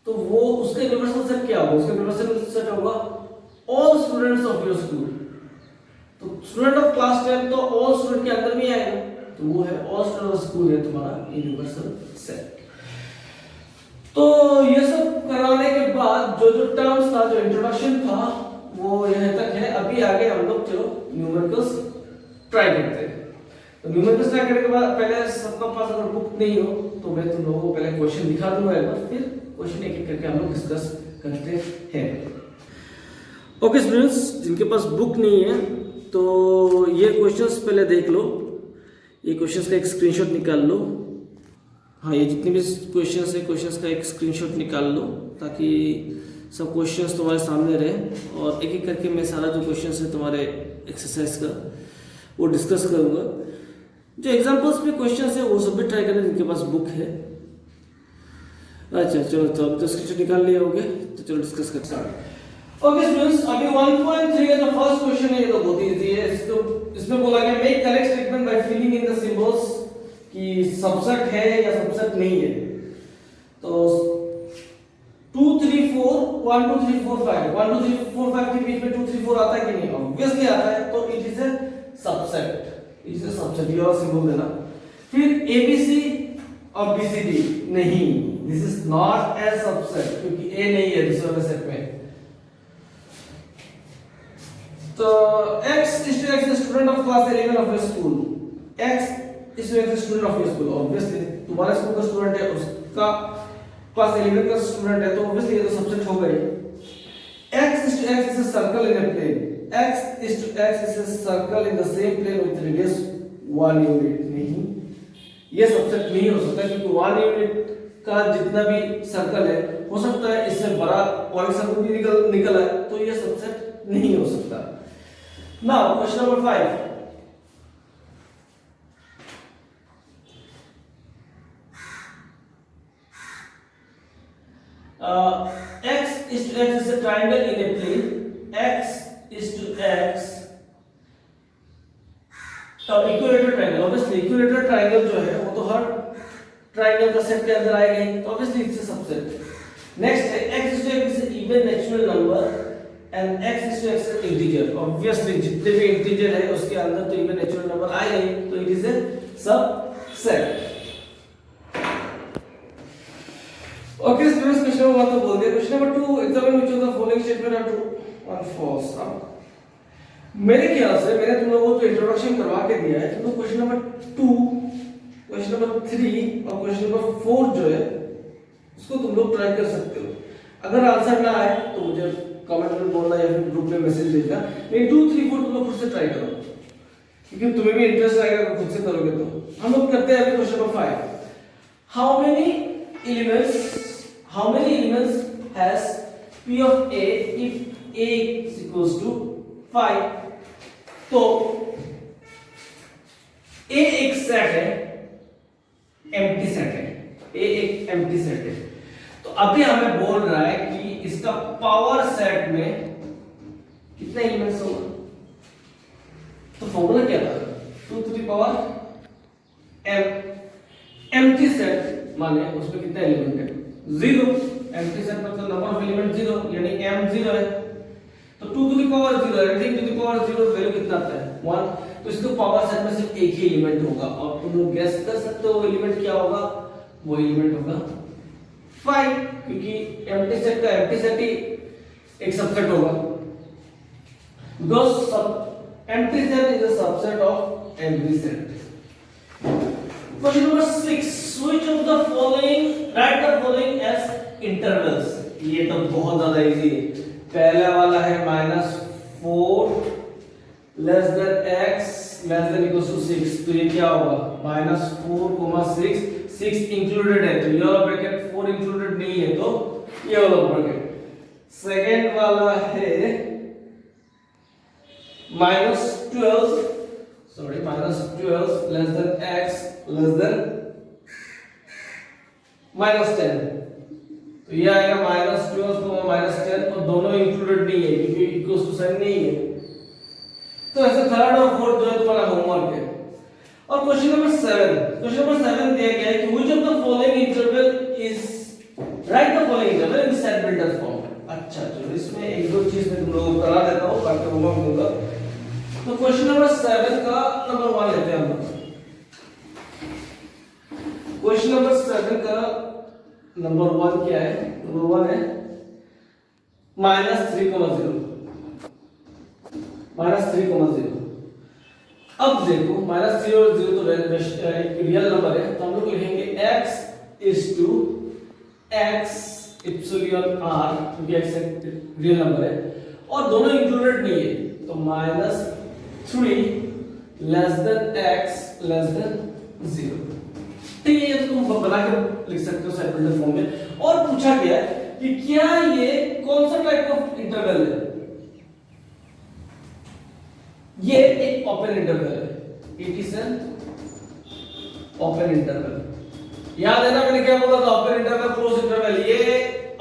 तो वो उसका यूनिवर्सल सेट क्या होगा? उसका यूनिवर्सल सेट होगा all students of your school. तो स्टूडेंट ऑफ क्लास 10 तो ऑल स्टूडेंट के अंदर में आएगा, तो वो है ऑल स्टूडेंट ऑफ स्कूल है तुम्हारा यूनिवर्सल सेट। तो ये सब कराने के बाद जो टर्म्स था, जो इंट्रोडक्शन था वो यहां तक है। अभी आगे हम लोग जो न्यूमेरिकल्स ट्राई करते हैं। तो न्यूमेरिकल्स ट्राई करने के बाद पहले सबका पास अगर बुक नहीं हो तो मैं तुम लोगों को पहले क्वेश्चन दिखा दूंगा एक बार, फिर क्वेश्चन एक एक करके हम लोग डिस्कस करते हैं। ओके स्टूडेंट्स, जिनके पास बुक नहीं है तो ये क्वेश्चंस पहले देख लो। ये क्वेश्चंस का एक स्क्रीनशॉट निकाल लो। हाँ, ये जितने भी क्वेश्चंस है, क्वेश्चंस का एक स्क्रीनशॉट निकाल लो ताकि सब क्वेश्चंस तुम्हारे सामने रहे, और एक एक करके मैं सारा जो क्वेश्चंस है तुम्हारे एक्सरसाइज का वो डिस्कस करूँगा। जो एग्जाम्पल्स में क्वेश्चंस है वो सब भी ट्राई करना जिनके पास बुक है। अच्छा चलो, तो अब तो स्क्रीनशॉट निकाल लिए होगे, तो चलो डिस्कस करते हैं। ओके स्टूडेंट्स, अभी 1.3 का जो फर्स्ट क्वेश्चन है ये तो बहुत इजी है। इसमें बोला गया make correct statement by filling in the symbols कि सबसेट है या सबसेट नहीं है। तो 2 3 4 1 2 3 4 5 1 2 3 4 5 के बीच में 2 3 4 आता है कि नहीं? ऑब्वियसली आता है, तो it is a subset. It is a subset, ये वाला सिंबल देना। फिर एबीसी और बीसीडी नहीं, this is not a subset क्योंकि ए नहीं है दूसरे सेट में। तो x is to x student of class 11 of your school, x is to x student of your school. Obviously तुम्हारे स्कूल का स्टूडेंट है, उसका क्लास 11 का स्टूडेंट है, तो ऑब्वियसली ये तो सबसेट हो गई। x is to x is a circle in a plane, x is to x is a circle in the same plane with radius 1 unit। नहीं, ये सबसेट नहीं हो सकता क्योंकि 1 यूनिट का जितना भी सर्कल है हो सकता है इससे बड़ा और सर्कल भी निकल आए, तो ये सबसेट नहीं हो सकता। Now question number 5, x is to x is a triangle in a plane, x is to x equilateral triangle. Obviously equilateral triangle जो है वो तो हर ट्रायंगल का सेट के अंदर आएगा ही, तो obviously it's a subset. Next है x is to x is an even natural number and x is to x is integer। Obviously जितने भी इंटीजर है उसके अंदर तो इवन नेचुरल नंबर आएगा ही, तो it is a subset. Okay students, question number 1 तो बोल दिया। Question number 2, examine which of the following statement are true और फॉल्स। मेरे ख्याल से मैंने तुम लोगों को इंट्रोडक्शन करवा के दिया है, तो क्वेश्चन नंबर 2, क्वेश्चन नंबर 3 और क्वेश्चन नंबर 4 जो है उसको तुम लोग ट्राई कर सकते हो। अगर आंसर ना आए तो मुझे कमेंट में बोलना या फिर ग्रुप में मैसेज भेजना। लेकिन 2 3 4 तुम लोग खुद से ट्राई करो क्योंकि तुम्हें भी इंटरेस्ट आएगा अगर खुद से करोगे तो। हम लोग करते हैं अभी question number 5, how many elements has p of a if a is equals to 5। तो a एक सेट है, एम्प्टी सेट है, a एक एम्प्टी सेट है। तो अभी हमें बोल रहा है कि इसका पावर सेट में कितने एलिमेंट्स होगा। तो फॉर्मूला क्या था? 2 to the power m। Empty set माने उसमें कितने एलिमेंट है? 0। एम्प्टी सेट मतलब नंबर ऑफ एलिमेंट 0, यानी m 0 है, तो 2 to the power 0, everything to the power 0 value कितना आता है? 1। तो इसके पावर सेट में सिर्फ एक ही एलिमेंट होगा, और तुम लोग गेस कर सकते हो वो एलिमेंट क्या होगा? वो एलिमेंट होगा 5, क्योंकि एम्प्टी सेट का एम्प्टी सेट ही एक सबसेट होगा, बिकॉज़ सब empty set is a subset of every set. Question number 6, which of the following write the following as intervals. ये तो बहुत ज्यादा इजी है। पहला वाला है -4 less than x less than equal to 6, तो ये क्या होगा? -4, 6, 6 इंक्लूडेड है तो ये वाला ब्रैकेट, 4 इंक्लूडेड नहीं है तो ये वाला ब्रैकेट। सेकंड वाला है -12 less than x less then -10, तो ये आएगा -12 को -10, और दोनों इंक्लूडेड नहीं है क्योंकि इक्वल्स टू साइन नहीं है। तो ऐसे थर्ड और फोर्थ जो है तुम्हारा होमवर्क है। और क्वेश्चन नंबर 7 दिया गया है कि which of the following interval is right the following interval in set builder form. अच्छा चलो, इसमें एक दो चीज मैं तुम लोगों को करा देता हूं, बाकी होमवर्क दूंगा। तो क्वेश्चन नंबर 7 का नंबर 1 लेते हैं हम लोग। क्वेश्चन नंबर 7 का नंबर 1 क्या है? नंबर 1 है -3,0 -3,0। अब देखो -3 और 0 तो एक रियल नंबर है, तो हम लोग लिखेंगे x is to x epsilon r, क्योंकि x एक रियल नंबर है और दोनों इंक्लूडेड नहीं है, तो -3 less than x less then 0। ठीक है, ये तो तुम बना के लिख सकते हो सेपरेटेड फॉर्म में। और पूछा गया कि क्या ये कौन सा टाइप ऑफ इंटरवल है? ये एक ओपन इंटरवल है। It is an open interval. याद है ना मैंने क्या बोला था? Open interval, close interval. ये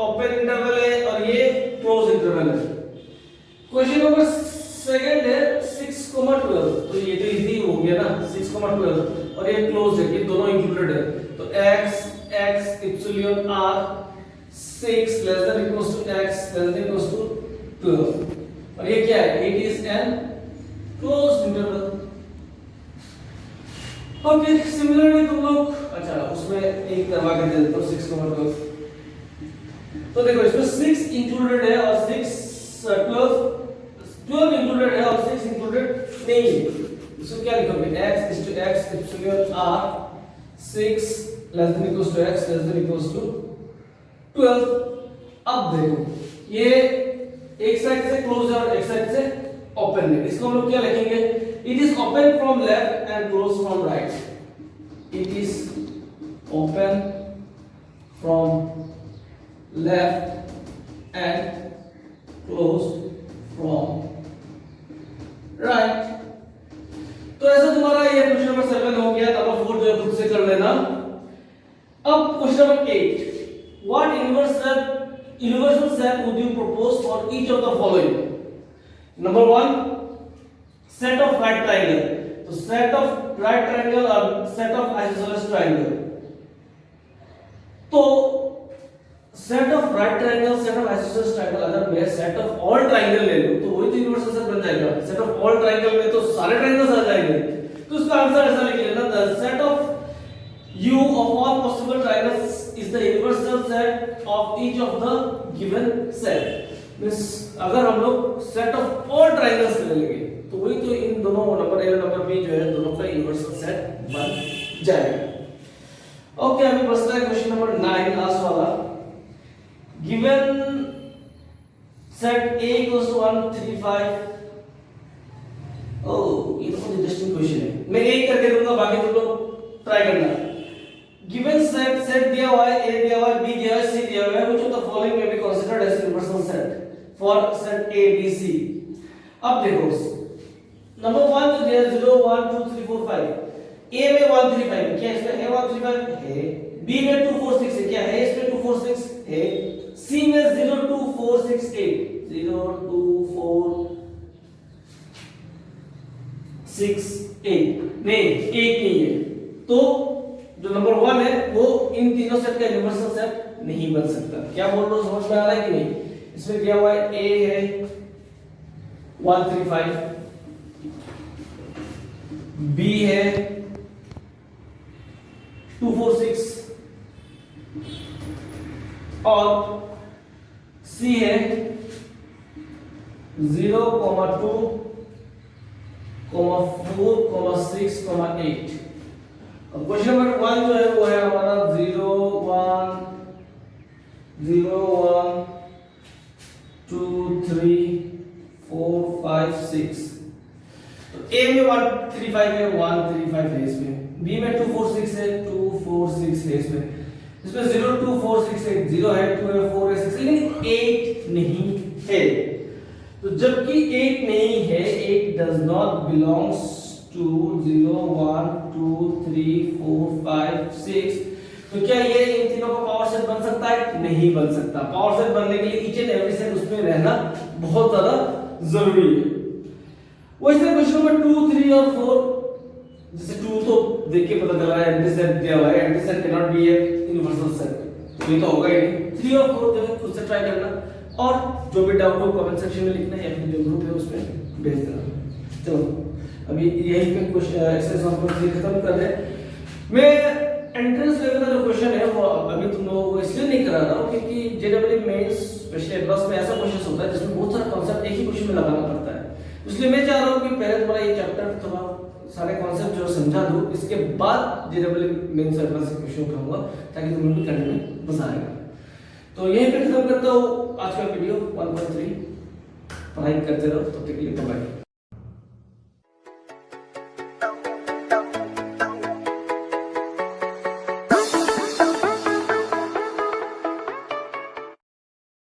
ओपन इंटरवल है और ये क्लोज इंटरवल है। क्वेश्चन नंबर सेकंड है 6,12। तो ये तो इजी हो गया ना, 6,12 और ये क्लोज है, ये दोनों इंक्लूडेड है। तो x epsilon r 6 less than equals to x less than equals to 12। और ये क्या है? It is an close interval. Okay, similarly तुम लोग अच्छा उसमें एक करवा के दे देता हूं 6,12। तो देखो इसमें 6 इंक्लूडेड है और 12 इंक्लूडेड है और 6 इंक्लूडेड नहीं है। इसको क्या लिखोगे? x is to x epsilon r 6 less than equals to x less than equals to 12। अब देखो ये एक साइड से क्लोज है और एक साइड से ओपन है। इसको हम लोग क्या लिखेंगे? It is open from left and close from right. It is open from left and close from right. तो ऐसा तुम्हारा ये क्वेश्चन नंबर 7 हो गया। नंबर 4 जो है खुद से कर लेना। अब question number 8, what universal set would you propose for each of the following? Number 1, set of right triangle. तो set of right triangle और set of isosceles triangle। तो set of right triangle, set of isosceles triangle, अगर मैं set of all triangle ले लूं तो वही तो यूनिवर्सल सेट बन जाएगा। set of all triangle में तो सारे ट्रायंगल्स आ जाएंगे। तो इसका आंसर ऐसा लिख लेना, the set of U of all possible triangles is the universal set of each of the given set। Means अगर हम लोग set of all triangles ले लेंगे तो वही तो इन दोनों नंबर ए और नंबर बी जो है दोनों का यूनिवर्सल सेट बन जाएगा। ओके, अभी बचता है क्वेश्चन नंबर 9, लास्ट वाला। Given set A equals to 1 3 5। ओह, ये तो बहुत इंटरेस्टिंग क्वेश्चन है। मैं एक करके दूंगा, बाकी तुम लोग ट्राई करना। गिवन सेट दिया हुआ है, A दिया हुआ है, B दिया हुआ है, C दिया हुआ है। Which of the following may be considered as universal set for set A B C। अब देखो नंबर 1 जो दिया 0 1 2 3 4 5। A में 1 3 5 क्या इसमें है? 1 3 5 है। B में 2 4 6 है क्या है? इसमें 2 4 6 है। C में 0 2 4 6 8 0 2 4 6 8 नहीं, 8 नहीं है। तो जो नंबर 1 है वो इन तीनों सेट का यूनिवर्सल सेट नहीं बन सकता। क्या बोल रहा हूं, समझ में आ रहा है कि नहीं? इसमें दिया हुआ है A है 1 3 5, B है 2 4 6 और C है 0 2 4 6 8। क्वेश्चन नंबर 1 जो है वो है हमारा 0 1 0 1 2 3 4 5 6। तो A में 1 3 5 है, 1 3 5 है इसमें। B में 2 4 6 है, 2 4 6 है इसमें। इसमें 0 2 4 6 है, 0 है 2 है 4 है 6 लेकिन 8 नहीं है। तो जबकि 8 नहीं है, 8 does not belongs to 0 1 2 3 4 5 6। तो क्या ये इन तीनों का पावर सेट बन सकता है? नहीं बन सकता। पावर सेट बनने के लिए ईच एंड एवरी सेट उसमें रहना बहुत ज्यादा जरूरी है। वैसे क्वेश्चन नंबर 2 3 और 4, जैसे 2 तो देख के पता चल रहा है एंटी सेट दिया हुआ है, anti set can not be a universal set, तो ये तो होगा ही नहीं। 3 और 4 जो है खुद से ट्राई करना और जो भी डाउट हो कमेंट सेक्शन में लिखना या फिर जो ग्रुप है उसमें भेज देना। चलो अभी यही पे कुछ एक्सरसाइज हम खत्म कर रहे हैं। मैं एंट्रेंस लेवल का जो क्वेश्चन है वो अभी तुम लोगों को इसलिए नहीं करा रहा हूं क्योंकि जेडब्ल्यू मेंस स्पेशली एडवांस में ऐसा क्वेश्चन होता है जिसमें बहुत सारा कांसेप्ट एक ही क्वेश्चन में लगाना पड़ता है। इसलिए मैं चाह रहा हूं कि पहले तुम्हारा ये चैप्टर थोड़ा सारे कांसेप्ट जो समझा दूं, इसके बाद जेडब्ल्यू मेंस एडवांस के क्वेश्चन उठाऊंगा ताकि तुम लोग भी करने में मजा आएगा। तो यहीं पे खत्म करता हूं आज का वीडियो 1.3। पढ़ाई करते रहो, तब तक के लिए बाय।